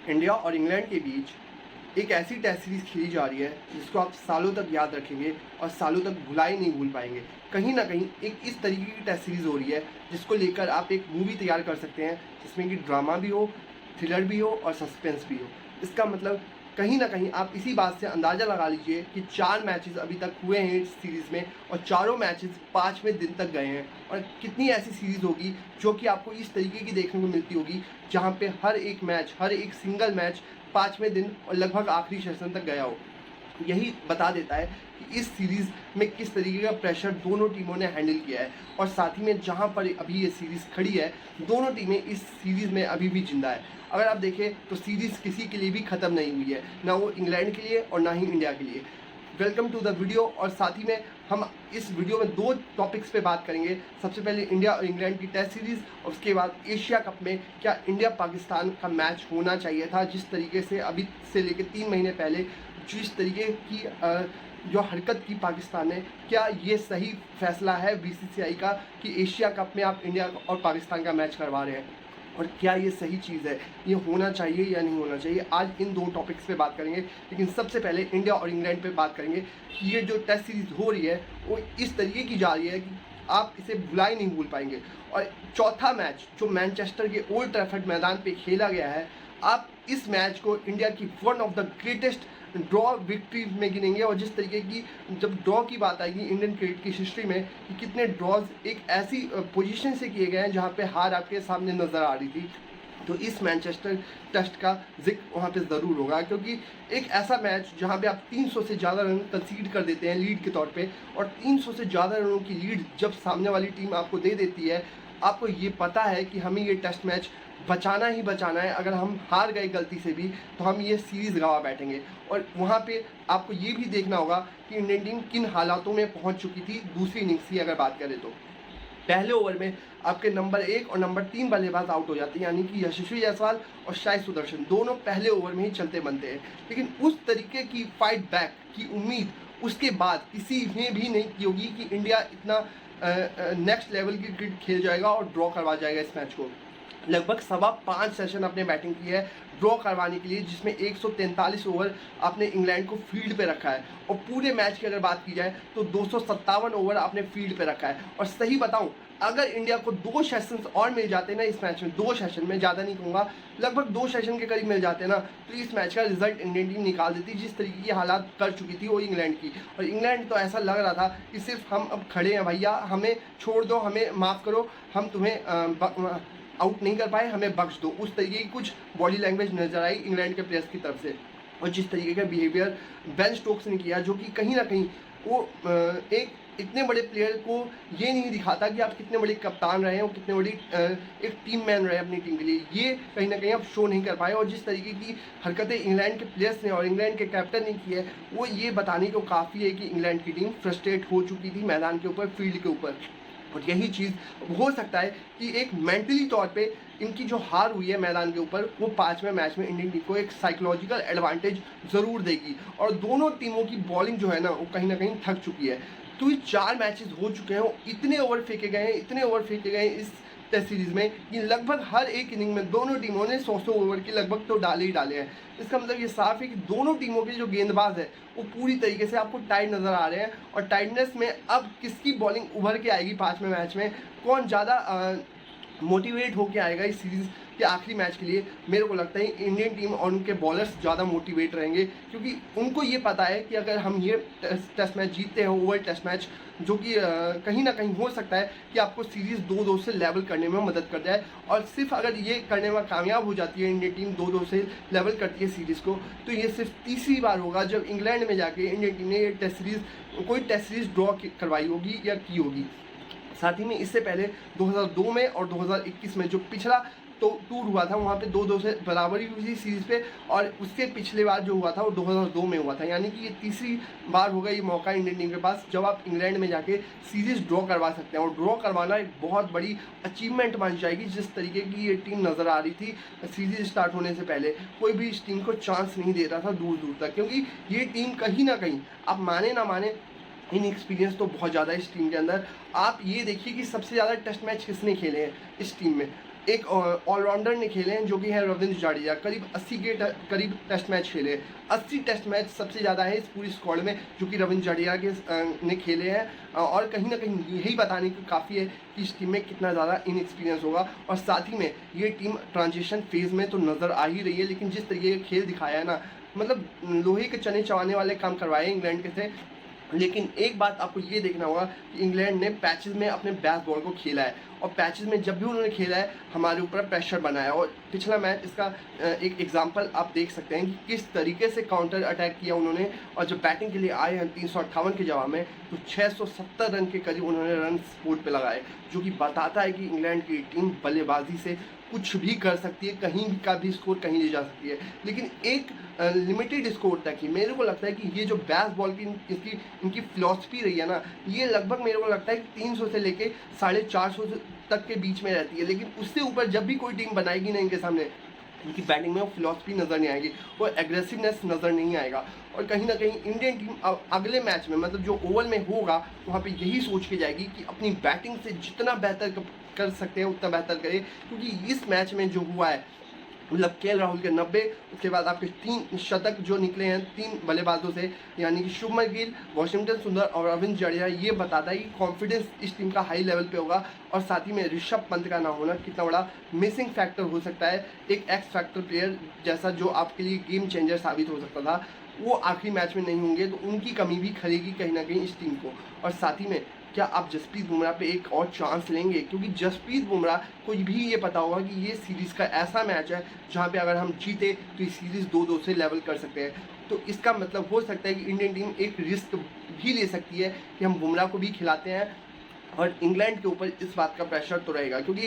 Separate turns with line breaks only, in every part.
India और England के बीच एक ऐसी टेस्ट सीरीज़ खेली जा रही है जिसको आप सालों तक याद रखेंगे और सालों तक भुलाई नहीं भूल पाएंगे। कहीं ना कहीं एक इस तरीके की टेस्ट सीरीज़ हो रही है जिसको लेकर आप एक मूवी तैयार कर सकते हैं, जिसमें कि ड्रामा भी हो, थ्रिलर भी हो और सस्पेंस भी हो। इसका मतलब कहीं ना कहीं आप इसी बात से अंदाज़ा लगा लीजिए कि 4 मैचेस अभी तक हुए हैं इस सीरीज़ में और चारों मैचेस 5वें दिन तक गए हैं। और कितनी ऐसी सीरीज़ होगी जो कि आपको इस तरीके की देखने को मिलती होगी जहां पे हर एक सिंगल मैच 5वें दिन और लगभग आखिरी सेशन तक गया हो। यही बता देता है कि इस सीरीज़ में किस तरीके का प्रेशर दोनों टीमों ने हैंडल किया है। और साथ ही में जहां पर अभी ये सीरीज़ खड़ी है, दोनों टीमें इस सीरीज़ में अभी भी जिंदा है। अगर आप देखें तो सीरीज़ किसी के लिए भी ख़त्म नहीं हुई है, ना वो इंग्लैंड के लिए और ना ही इंडिया के लिए। Welcome to the video. और साथ ही में हम इस वीडियो में 2 टॉपिक्स पे बात करेंगे। सबसे पहले इंडिया और इंग्लैंड की टेस्ट सीरीज़ और उसके बाद एशिया कप में क्या इंडिया पाकिस्तान का मैच होना चाहिए था। जिस तरीके से अभी से लेकर 3 महीने पहले जिस तरीके की जो हरकत की पाकिस्तान ने, क्या ये सही फैसला है बीसीसीआई का कि एशिया कप में आप इंडिया और पाकिस्तान का मैच करवा रहे हैं, और क्या ये सही चीज़ है, ये होना चाहिए या नहीं होना चाहिए। आज इन 2 टॉपिक्स पे बात करेंगे। लेकिन सबसे पहले इंडिया और इंग्लैंड पे बात करेंगे कि ये जो टेस्ट सीरीज़ हो रही है वो इस तरीके की जा रही है कि आप इसे भुला ही नहीं भूल पाएंगे। और चौथा मैच जो मैनचेस्टर के ओल्ड ट्रैफर्ड मैदान पे खेला गया है, आप इस मैच को इंडिया की one of the greatest draw victory में गिनेंगे। और जिस तरीके की जब ड्रॉ की बात आएगी इंडियन क्रिकेट की हिस्ट्री में कि कितने ड्रॉज एक ऐसी पोजीशन से किए गए हैं जहां पे हार आपके सामने नज़र आ रही थी, तो इस मैनचेस्टर टेस्ट का जिक्र वहाँ पे ज़रूर होगा। क्योंकि एक ऐसा मैच जहाँ पे आप 300 से ज़्यादा रन कंसीड कर देते हैं लीड के तौर पे, और 300 से ज़्यादा रनों की लीड जब सामने वाली टीम आपको दे देती है, आपको ये पता है कि हमें ये टेस्ट मैच बचाना ही बचाना है। अगर हम हार गए गलती से भी तो हम ये सीरीज़ गंवा बैठेंगे। और वहाँ पे आपको ये भी देखना होगा कि इंडियन टीम किन हालातों में पहुँच चुकी थी दूसरी इनिंग्स की अगर बात करें तो। पहले ओवर में आपके नंबर 1 और नंबर 3 बल्लेबाज आउट हो जाते हैं, यानी कि यशस्वी जायसवाल और शाहिद सुदर्शन दोनों पहले ओवर में ही चलते बनते हैं। लेकिन उस तरीके की फाइट बैक की उम्मीद उसके बाद किसी ने भी नहीं की होगी कि इंडिया इतना नेक्स्ट लेवल की क्रिकेट खेल जाएगा और ड्रॉ करवा जाएगा इस मैच को। लगभग 5.25 सेशन आपने बैटिंग की है ड्रॉ करवाने के लिए, जिसमें 143 ओवर आपने इंग्लैंड को फील्ड पे रखा है। और पूरे मैच की अगर बात की जाए तो 257 ओवर आपने फील्ड पे रखा है। और सही बताऊं, अगर इंडिया को 2 सेशंस और मिल जाते ना इस मैच में, 2 सेशन में, ज़्यादा नहीं कहूँगा, लगभग 2 सेशन के करीब मिल जाते ना, तो इस मैच का रिजल्ट इंडियन टीम निकाल देती जिस तरीके की हालात कर चुकी थी वो इंग्लैंड की। और इंग्लैंड तो ऐसा लग रहा था कि सिर्फ हम अब खड़े हैं भैया, हमें छोड़ दो, हमें माफ़ करो, हम तुम्हें आउट नहीं कर पाए, हमें बख्श दो। उस तरीके की कुछ बॉडी लैंग्वेज नजर आई इंग्लैंड के प्लेयर्स की तरफ से। और जिस तरीके का बिहेवियर बेन स्टोक्स ने किया, जो कि कहीं ना कहीं वो एक इतने बड़े प्लेयर को ये नहीं दिखाता कि आप कितने बड़े कप्तान रहे हैं और कितने बड़ी एक टीम मैन रहे अपनी टीम के लिए, ये कहीं ना कहीं आप शो नहीं कर पाए। और जिस तरीके की हरकतें इंग्लैंड के प्लेयर्स ने और इंग्लैंड के कैप्टन ने की है, वो ये बताने को काफ़ी है कि इंग्लैंड की टीम फ्रस्ट्रेट हो चुकी थी मैदान के ऊपर, फील्ड के ऊपर। और यही चीज़ हो सकता है कि एक मेंटली तौर पे इनकी जो हार हुई है मैदान के ऊपर, वो 5वें मैच में इंडियन टीम को एक साइकोलॉजिकल एडवांटेज ज़रूर देगी। और दोनों टीमों की बॉलिंग जो है ना, वो कहीं ना कहीं थक चुकी है। तो ये 4 मैचेस हो चुके हैं, इतने ओवर फेंके गए हैं, इतने ओवर फेंके गए हैं इस टेस्ट सीरीज़ में कि लगभग हर एक इनिंग में दोनों टीमों ने 100 ओवर के लगभग तो डाले ही डाले हैं। इसका मतलब ये साफ है कि दोनों टीमों के जो गेंदबाज है वो पूरी तरीके से आपको टाइट नज़र आ रहे हैं। और टाइटनेस में अब किसकी बॉलिंग उभर के आएगी 5वें मैच में, कौन ज़्यादा मोटिवेट होके आएगा इस सीरीज़ के आखिरी मैच के लिए, मेरे को लगता है इंडियन टीम और उनके बॉलर्स ज़्यादा मोटिवेट रहेंगे। क्योंकि उनको ये पता है कि अगर हम ये टेस्ट मैच जीतते हैं, ओवर टेस्ट मैच, जो कि कहीं ना कहीं हो सकता है कि आपको सीरीज़ 2-2 से लेवल करने में मदद कर जाए। और सिर्फ अगर ये करने में कामयाब हो जाती है इंडियन टीम, 2-2 से लेवल करती है सीरीज़ को, तो ये सिर्फ तीसरी बार होगा जब इंग्लैंड में जाके इंडियन टीम ने ये कोई टेस्ट सीरीज़ ड्रॉ करवाई होगी या की होगी। साथ ही में इससे पहले 2002 में और 2021 में जो पिछला तो टूर हुआ था, वहाँ पे 2-2 से बराबरी हुई थी सीरीज़ पे। और उसके पिछले बार जो हुआ था वो 2002 में हुआ था। यानी कि ये तीसरी बार होगा ये मौका इंडियन टीम के पास जब आप इंग्लैंड में जाके सीरीज़ ड्रॉ करवा सकते हैं। और ड्रॉ करवाना एक बहुत बड़ी अचीवमेंट मान जाएगी। जिस तरीके की ये टीम नज़र आ रही थी सीरीज़ स्टार्ट होने से पहले, कोई भी इस टीम को चांस नहीं दे रहा था दूर दूर तक, क्योंकि ये टीम कहीं ना कहीं, आप माने ना माने, इन एक्सपीरियंस तो बहुत ज़्यादा है इस टीम के अंदर। आप ये देखिए कि सबसे ज़्यादा टेस्ट मैच किसने खेले हैं इस टीम में, एक ऑलराउंडर ने खेले हैं जो कि है रविंद्र जाडेजा, करीब 80 के करीब टेस्ट मैच खेले। 80 टेस्ट मैच सबसे ज़्यादा है इस पूरी स्क्वाड में जो कि रविंद्र जाडेजा के ने खेले हैं। और कहीं ना कहीं यही बताने को काफ़ी है कि इस टीम में कितना ज़्यादा इनएक्सपीरियंस होगा। और साथ ही में ये टीम ट्रांजिशन फेज़ में तो नज़र आ ही रही है, लेकिन जिस तरीके का खेल दिखाया है ना, मतलब लोहे के चने चबाने वाले काम करवाए इंग्लैंड के से। लेकिन एक बात आपको ये देखना होगा कि इंग्लैंड ने पैचेस में अपने बेस्ट बॉल को खेला है, और पैचेस में जब भी उन्होंने खेला है हमारे ऊपर प्रेशर बनाया। और पिछला मैच इसका एक एग्जांपल आप देख सकते हैं कि किस तरीके से काउंटर अटैक किया उन्होंने। और जब बैटिंग के लिए आए हैं 358 के जवाब में, तो 670 रन के करीब उन्होंने रन बोर्ड पे लगाए, जो कि बताता है कि इंग्लैंड की टीम बल्लेबाजी से कुछ भी कर सकती है, कहीं का भी स्कोर कहीं ले जा सकती है। लेकिन एक लिमिटेड स्कोर तक ही मेरे को लगता है कि ये जो बैस बॉल की इनकी फिलॉसफी रही है ना, ये लगभग मेरे को लगता है कि 300 से लेके 450 तक के बीच में रहती है। लेकिन उससे ऊपर जब भी कोई टीम बनाएगी ना इनके सामने, इनकी बैटिंग में वो फिलॉसफी नज़र नहीं आएगी, वो एग्रेसिवनेस नज़र नहीं आएगा। और कहीं ना कहीं इंडियन टीम अगले मैच में, मतलब जो ओवल में होगा, वहाँ पे यही सोच के जाएगी कि अपनी बैटिंग से जितना बेहतर कर सकते हैं उतना बेहतर करें। क्योंकि इस मैच में जो हुआ है, मतलब केएल राहुल के 90, उसके बाद आपके 3 शतक जो निकले हैं 3 बल्लेबाजों से, यानी कि शुभमन गिल, वॉशिंगटन सुंदर और रविंद्र जडेजा, ये बताता है कि कॉन्फिडेंस इस टीम का हाई लेवल पे होगा। और साथ ही में ऋषभ पंत का ना होना कितना बड़ा मिसिंग फैक्टर हो सकता है, एक एक्स फैक्टर प्लेयर जैसा जो आपके लिए गेम चेंजर साबित हो सकता था, वो आखिरी मैच में नहीं होंगे, तो उनकी कमी भी खलेगी कहीं ना कहीं इस टीम को। और साथ ही में क्या आप जसप्रीत बुमराह पे एक और चांस लेंगे? क्योंकि जसप्रीत बुमराह को भी ये पता होगा कि ये सीरीज़ का ऐसा मैच है जहाँ पे अगर हम जीते तो ये सीरीज़ 2-2 से लेवल कर सकते हैं। तो इसका मतलब हो सकता है कि इंडियन टीम एक रिस्क भी ले सकती है कि हम बुमराह को भी खिलाते हैं। और इंग्लैंड के ऊपर इस बात का प्रेशर तो रहेगा, क्योंकि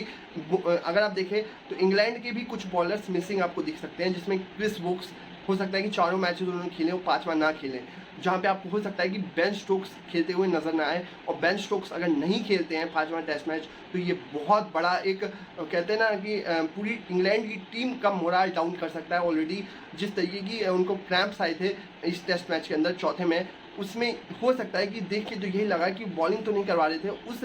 अगर आप देखें तो इंग्लैंड के भी कुछ बॉलर्स मिसिंग आपको दिख सकते हैं, जिसमें क्रिस वोक्स हो सकता है कि चारों मैचेस उन्होंने खेले वो 5वां ना खेलें, जहाँ पे आपको हो सकता है कि बेन स्टोक्स खेलते हुए नजर ना आए। और बेन स्टोक्स अगर नहीं खेलते हैं 5वां टेस्ट मैच, तो ये बहुत बड़ा एक कहते हैं ना कि पूरी इंग्लैंड की टीम का मोराल डाउन कर सकता है। ऑलरेडी जिस तरीके की उनको क्रैम्प्स आए थे इस टेस्ट मैच के अंदर चौथे में, उसमें हो सकता है कि देख के तो यही लगा कि बॉलिंग तो नहीं करवा रहे थे, उस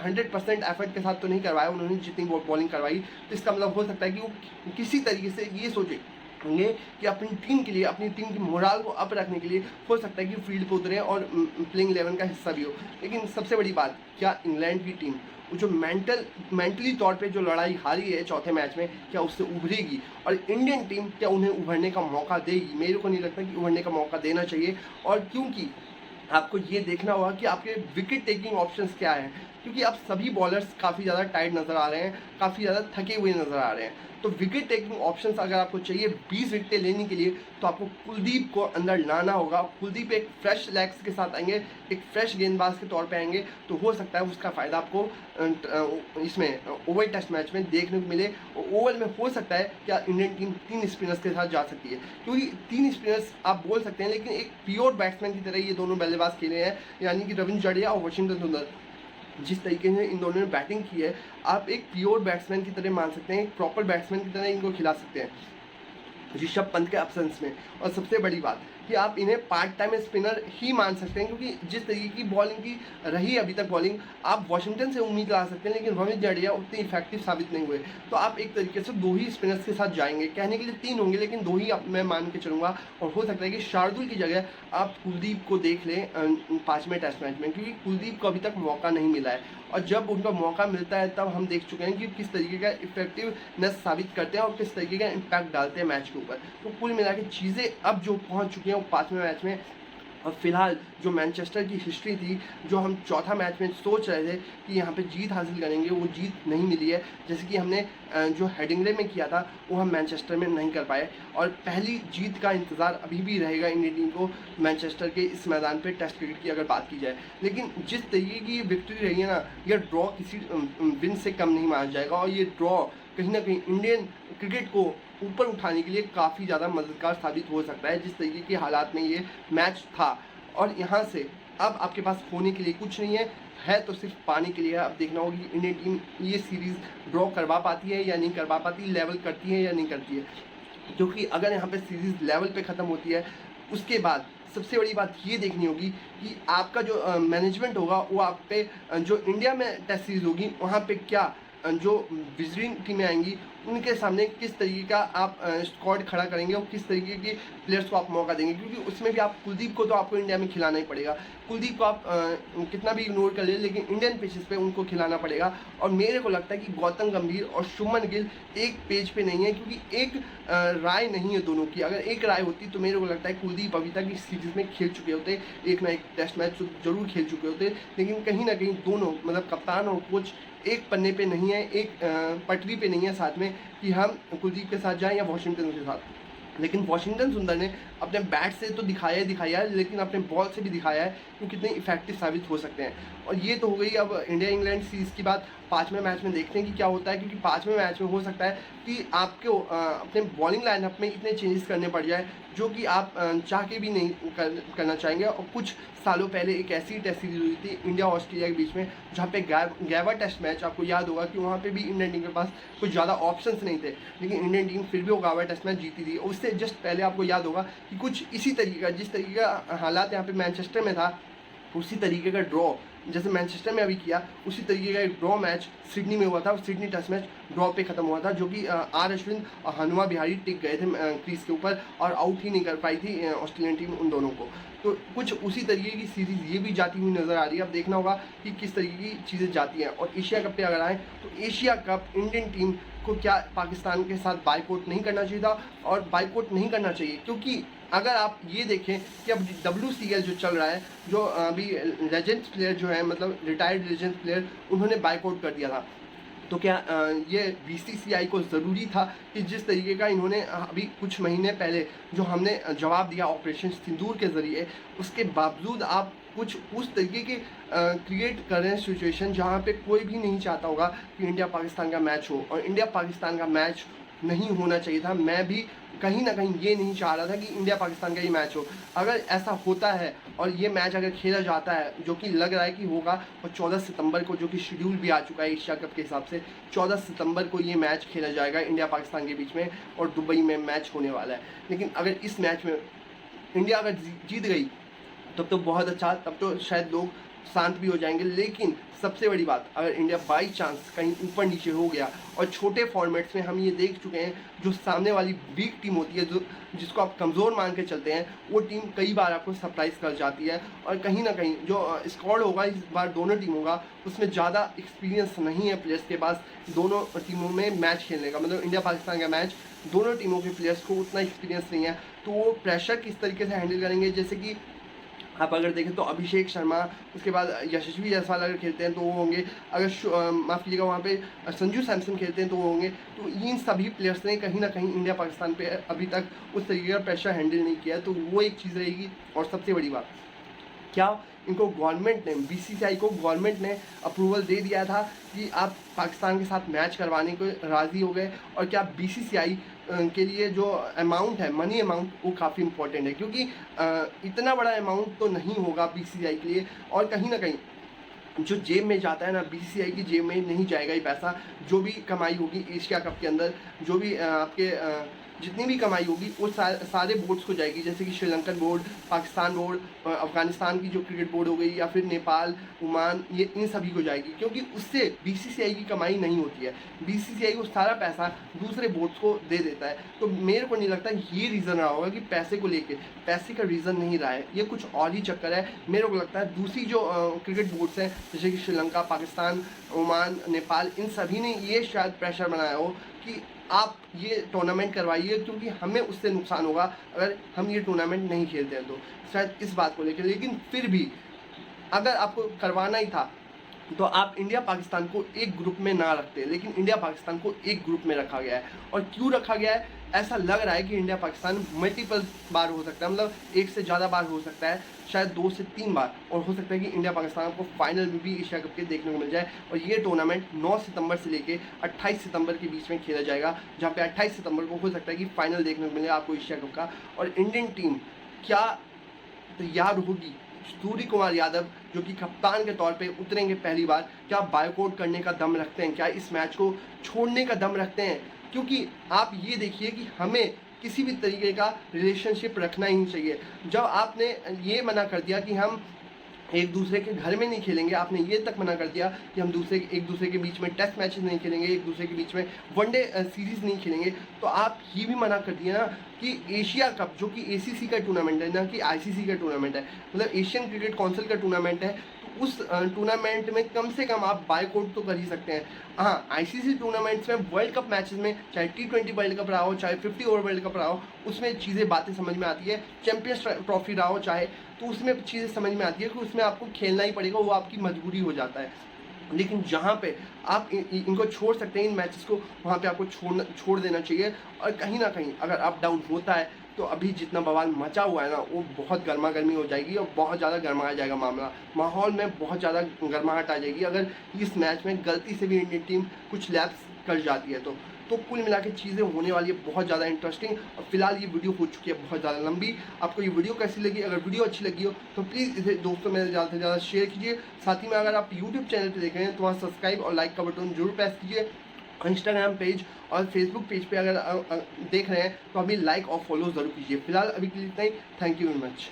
100% एफर्ट के साथ तो नहीं करवाया उन्होंने जितनी बॉलिंग करवाई। तो इसका मतलब हो सकता है कि वो किसी तरीके से ये सोचे होंगे कि अपनी टीम के लिए, अपनी टीम की मोराल को अप रखने के लिए हो सकता है कि फील्ड पर उतरे और प्लेइंग 11 का हिस्सा भी हो। लेकिन सबसे बड़ी बात, क्या इंग्लैंड की टीम वो जो मेंटली तौर पे जो लड़ाई हारी है चौथे मैच में, क्या उससे उभरेगी? और इंडियन टीम क्या उन्हें उभरने का मौका देगी? मेरे को नहीं लगता कि उभरने का मौका देना चाहिए। और क्योंकि आपको ये देखना होगा कि आपके विकेट टेकिंग ऑप्शंस क्या हैं, क्योंकि अब सभी बॉलर्स काफ़ी ज़्यादा टाइट नज़र आ रहे हैं, काफ़ी ज़्यादा थके हुए नज़र आ रहे हैं। तो विकेट टेकिंग ऑप्शंस अगर आपको चाहिए 20 विकेटें लेने के लिए, तो आपको कुलदीप को अंदर लाना होगा। कुलदीप एक फ्रेश लेग्स के साथ आएंगे, एक फ्रेश गेंदबाज के तौर पे आएंगे, तो हो सकता है उसका फ़ायदा आपको इसमें ओवल टेस्ट मैच में देखने को मिले। ओवल में हो सकता है क्या इंडियन टीम 3 स्पिनर्स के साथ जा सकती है, क्योंकि 3 स्पिनर्स आप बोल सकते हैं, लेकिन एक प्योर बैट्समैन की तरह ये दोनों बल्लेबाज खेले हैं, यानी कि रविंद्र जडेजा और वॉशिंगटन सुंदर। जिस तरीके से इन दोनों ने बैटिंग की है, आप एक प्योर बैट्समैन की तरह मान सकते हैं, एक प्रॉपर बैट्समैन की तरह इनको खिला सकते हैं ऋषभ पंत के एब्सेंस में। और सबसे बड़ी बात कि आप इन्हें पार्ट टाइम स्पिनर ही मान सकते हैं, क्योंकि जिस तरीके की बॉलिंग की रही अभी तक बॉलिंग, आप वॉशिंगटन से उम्मीद ला सकते हैं, लेकिन रविंद्र जडेजा उतने इफेक्टिव साबित नहीं हुए। तो आप एक तरीके से 2 ही स्पिनर्स के साथ जाएंगे, कहने के लिए 3 होंगे, लेकिन 2 ही मैं मान के चलूँगा। और हो सकता है कि शार्दुल की जगह आप कुलदीप को देख लें 5वें टेस्ट मैच में, क्योंकि कुलदीप को अभी तक मौका नहीं मिला है। और जब उनका मौका मिलता है तब हम देख चुके हैं कि किस तरीके का इफेक्टिवनेस साबित करते हैं और किस तरीके का इम्पैक्ट डालते हैं मैच के ऊपर। तो कुल मिला के चीज़ें अब जो पहुंच चुकी हैं वो 5वें मैच में। और फिलहाल जो मैनचेस्टर की हिस्ट्री थी, जो हम चौथा मैच में सोच रहे थे कि यहाँ पे जीत हासिल करेंगे, वो जीत नहीं मिली है। जैसे कि हमने जो हेडिंग्ले में किया था वो हम मैनचेस्टर में नहीं कर पाए। और पहली जीत का इंतज़ार अभी भी रहेगा इंडियन टीम को मैनचेस्टर के इस मैदान पे टेस्ट क्रिकेट की अगर बात की जाए। लेकिन जिस तरीके की विक्ट्री रही है ना, यह ड्रॉ किसी विन से कम नहीं माना जाएगा। और ये ड्रॉ कहीं ना कहीं इंडियन क्रिकेट को ऊपर उठाने के लिए काफ़ी ज़्यादा मददगार साबित हो सकता है, जिस तरीके के हालात में ये मैच था। और यहाँ से अब आपके पास खोने के लिए कुछ नहीं है तो सिर्फ पाने के लिए। अब देखना होगा कि इंडियन टीम ये सीरीज़ ड्रॉ करवा पाती है या नहीं करवा पाती, लेवल करती है या नहीं करती है। क्योंकि अगर यहाँ पे सीरीज़ लेवल पे ख़त्म होती है, उसके बाद सबसे बड़ी बात ये देखनी होगी कि आपका जो मैनेजमेंट होगा वो आप पे जो इंडिया में टेस्ट सीरीज़ होगी वहाँ पे क्या जो विजिटिंग टीमें आएंगी उनके सामने किस तरीके का आप स्क्वाड खड़ा करेंगे और किस तरीके के प्लेयर्स को आप मौका देंगे, क्योंकि उसमें भी आप कुलदीप को तो आपको इंडिया में खिलाना ही पड़ेगा। कुलदीप को आप कितना भी इग्नोर कर ले, लेकिन इंडियन पिचेस पे उनको खिलाना पड़ेगा। और मेरे को लगता है कि गौतम गंभीर और शुभमन गिल एक पेज पे नहीं है, क्योंकि एक राय नहीं है दोनों की। अगर एक राय होती तो मेरे को लगता है कुलदीप अभी तक इस सीरीज़ में खेल चुके होते, एक ना एक टेस्ट मैच तो जरूर खेल चुके होते। लेकिन कहीं ना कहीं दोनों मतलब कप्तान और कोच एक पन्ने पे नहीं है, एक पटरी पे नहीं है साथ में कि हम कुलदीप के साथ जाएं या वॉशिंगटन के साथ। लेकिन वॉशिंगटन सुंदर ने अपने बैट से तो दिखाया है, लेकिन अपने बॉल से भी दिखाया है कि कितने इफेक्टिव साबित हो सकते हैं। और ये तो हो गई अब इंडिया इंग्लैंड सीरीज़ की बात। 5वें मैच में देखते हैं कि क्या होता है, क्योंकि 5वें मैच में हो सकता है कि आपको अपने बॉलिंग लाइनअप में इतने चेंजेस करने पड़ जाए जो कि आप चाह के भी नहीं करना चाहेंगे। और कुछ सालों पहले एक ऐसी टेस्ट सीरीज हुई थी इंडिया ऑस्ट्रेलिया के बीच में, जहाँ पे गैवा टेस्ट मैच, आपको याद होगा कि वहाँ पे भी इंडियन टीम के पास कुछ ज़्यादा ऑप्शंस नहीं थे, लेकिन इंडियन टीम फिर भी वो गैवा टेस्ट मैच जीती थी। और उससे जस्ट पहले आपको याद होगा कि कुछ इसी तरीके का, जिस तरीके का हालात यहाँ पे मैनचेस्टर में था, उसी तरीके का ड्रॉ जैसे मैनचेस्टर में अभी किया, उसी तरीके का एक ड्रॉ मैच सिडनी में हुआ था। सिडनी टेस्ट मैच ड्रॉ पे खत्म हुआ था, जो कि आर अश्विन और हनुमा बिहारी टिक गए थे क्रीज के ऊपर और आउट ही नहीं कर पाई थी ऑस्ट्रेलियन टीम उन दोनों को। तो कुछ उसी तरीके की सीरीज़ ये भी जाती हुई नज़र आ रही है। अब देखना होगा कि किस तरीके की चीज़ें जाती हैं। और एशिया कप पे अगर आए तो एशिया कप इंडियन टीम को क्या पाकिस्तान के साथ बाइकआउट नहीं करना चाहिए था, और बाइकआउट नहीं करना चाहिए क्योंकि अगर आप ये देखें कि अब WCL जो चल रहा है, जो अभी लेजेंड्स प्लेयर जो है, मतलब रिटायर्ड लेजेंड्स प्लेयर, उन्होंने बाइकआउट कर दिया था। तो क्या ये BCCI को ज़रूरी था कि जिस तरीके का इन्होंने अभी कुछ महीने पहले जो हमने जवाब दिया ऑपरेशन सिंदूर के ज़रिए, उसके बावजूद आप कुछ उस तरीके के क्रिएट कर रहे हैं सिचुएशन जहाँ पे कोई भी नहीं चाहता होगा कि इंडिया पाकिस्तान का मैच हो, और इंडिया पाकिस्तान का मैच नहीं होना चाहिए था। मैं भी कहीं ना कहीं ये नहीं चाह रहा था कि इंडिया पाकिस्तान का ये मैच हो। अगर ऐसा होता है और ये मैच अगर खेला जाता है, जो कि लग रहा है कि होगा, और 14 सितंबर को, जो कि शेड्यूल भी आ चुका है एशिया कप के हिसाब से, 14 सितंबर को ये मैच खेला जाएगा इंडिया पाकिस्तान के बीच में, और दुबई में मैच होने वाला है। लेकिन अगर इस मैच में इंडिया अगर जीत गई तब तो बहुत अच्छा, तब तो शायद लोग शांत भी हो जाएंगे। लेकिन सबसे बड़ी बात, अगर इंडिया बाई चांस कहीं ऊपर नीचे हो गया, और छोटे फॉर्मेट्स में हम ये देख चुके हैं, जो सामने वाली वीक टीम होती है, जो जिसको आप कमज़ोर मान के चलते हैं, वो टीम कई बार आपको सरप्राइज़ कर जाती है। और कहीं ना कहीं जो स्क्वाड होगा इस बार दोनों टीमों का, उसमें ज़्यादा एक्सपीरियंस नहीं है प्लेयर्स के पास दोनों टीमों में मैच खेलने का। मतलब इंडिया पाकिस्तान का मैच, दोनों टीमों के प्लेयर्स को उतना एक्सपीरियंस नहीं है, तो वो प्रेशर किस तरीके से हैंडल करेंगे। जैसे कि आप अगर देखें तो अभिषेक शर्मा, उसके बाद यशस्वी जायसवाल अगर खेलते हैं तो वो होंगे, अगर माफ़ कीजिएगा वहाँ पे संजू सैमसन खेलते हैं तो वो होंगे। तो इन सभी प्लेयर्स ने कहीं ना कहीं इंडिया पाकिस्तान पे अभी तक उस तरीके का प्रेशर हैंडल नहीं किया, तो वो एक चीज़ रहेगी। और सबसे बड़ी बात, क्या इनको गवर्नमेंट ने, BCCI को गवर्नमेंट ने अप्रूवल दे दिया था कि आप पाकिस्तान के साथ मैच करवाने को राज़ी हो गए, और क्या BCCI के लिए जो अमाउंट है, मनी अमाउंट, वो काफ़ी इंपॉर्टेंट है, क्योंकि इतना बड़ा अमाउंट तो नहीं होगा BCCI के लिए। और कहीं ना कहीं जो जेब में जाता है ना, BCCI की जेब में नहीं जाएगा ये पैसा। जो भी कमाई होगी एशिया कप के अंदर, जो भी आपके जितनी भी कमाई होगी वो सारे बोर्ड्स को जाएगी, जैसे कि श्रीलंकन बोर्ड, पाकिस्तान बोर्ड, अफगानिस्तान की जो क्रिकेट बोर्ड हो गई, या फिर नेपाल, ओमान, ये इन सभी को जाएगी, क्योंकि उससे BCCI की कमाई नहीं होती है। BCCI को सारा पैसा दूसरे बोर्ड्स को दे देता है। तो मेरे को नहीं लगता ये रीज़न रहा होगा कि पैसे को लेके, पैसे का रीज़न नहीं रहा है, ये कुछ और ही चक्कर है। मेरे को लगता है दूसरी जो क्रिकेट बोर्ड्स हैं, जैसे कि श्रीलंका, पाकिस्तान, ओमान, नेपाल, इन सभी ने ये शायद प्रेशर बनाया हो कि आप ये टूर्नामेंट करवाइए, क्योंकि हमें उससे नुकसान होगा अगर हम ये टूर्नामेंट नहीं खेलते हैं। तो शायद इस बात को लेकर, लेकिन फिर भी अगर आपको करवाना ही था तो आप इंडिया पाकिस्तान को एक ग्रुप में ना रखते, लेकिन इंडिया पाकिस्तान को एक ग्रुप में रखा गया है। और क्यों रखा गया है? ऐसा लग रहा है कि इंडिया पाकिस्तान मल्टीपल बार हो सकता है, मतलब एक से ज़्यादा बार हो सकता है, शायद 2 से 3 बार, और हो सकता है कि इंडिया पाकिस्तान को फाइनल में भी एशिया कप के देखने को मिल जाए। और ये टूर्नामेंट 9 सितंबर से लेके 28 सितंबर के बीच में खेला जाएगा, जहाँ पे 28 सितंबर को हो सकता है कि फाइनल देखने को मिले आपको एशिया कप का। और इंडियन टीम क्या तैयार होगी? सूर्य कुमार यादव जो कि कप्तान के तौर पे उतरेंगे पहली बार, क्या बायकॉट करने का दम रखते हैं? क्या इस मैच को छोड़ने का दम रखते हैं? क्योंकि आप ये देखिए कि हमें किसी भी तरीके का रिलेशनशिप रखना ही नहीं चाहिए। जब आपने ये मना कर दिया कि हम एक दूसरे के घर में नहीं खेलेंगे, आपने ये तक मना कर दिया कि हम एक दूसरे के बीच में टेस्ट मैचेस नहीं खेलेंगे, एक दूसरे के बीच में वनडे सीरीज़ नहीं खेलेंगे, तो आप ये भी मना कर दिया ना कि एशिया कप जो कि एसीसी का टूर्नामेंट है ना कि आईसीसी का टूर्नामेंट है, मतलब एशियन क्रिकेट काउंसिल का टूर्नामेंट है, तो उस टूर्नामेंट में कम से कम आप बायकॉट तो कर ही सकते हैं। हाँ, आईसीसी टूर्नामेंट्स में वर्ल्ड कप मैचेस में चाहे T20 वर्ल्ड कप रहा हो, चाहे 50 ओवर वर्ल्ड कप रहा हो, उसमें चीज़ें बातें समझ में आती है, चैंपियंस ट्रॉफी रहा हो चाहे, तो उसमें चीज़ें समझ में आती है कि उसमें आपको खेलना ही पड़ेगा, वो आपकी मजबूरी हो जाता है। लेकिन जहाँ पे आप इनको छोड़ सकते हैं, इन मैचेस को, वहाँ पे आपको छोड़ देना चाहिए। और कहीं ना कहीं अगर अप डाउन होता है तो अभी जितना बवाल मचा हुआ है ना, वो बहुत गर्मा गर्मी हो जाएगी और बहुत ज़्यादा गर्माया जाएगा मामला, माहौल में बहुत ज़्यादा गर्माहट आ जाएगी अगर इस मैच में गलती से भी इंडियन टीम कुछ लैप्स कर जाती है तो कुल मिला के चीज़ें होने वाली है बहुत ज़्यादा इंटरेस्टिंग। और फिलहाल ये वीडियो हो चुकी है बहुत ज़्यादा लंबी। आपको ये वीडियो कैसी लगी? अगर वीडियो अच्छी लगी हो तो प्लीज़ इसे दोस्तों में ज़्यादा से ज़्यादा शेयर कीजिए। साथ ही में अगर आप यूट्यूब चैनल पर देख रहे हैं तो वहाँ सब्सक्राइब और लाइक का बटन जरूर प्रेस कीजिए। इंस्टाग्राम पेज और फेसबुक पेज पे अगर देख रहे हैं तो अभी लाइक और फॉलो ज़रूर कीजिए। फिलहाल अभी के लिए इतना ही। Thank you very much.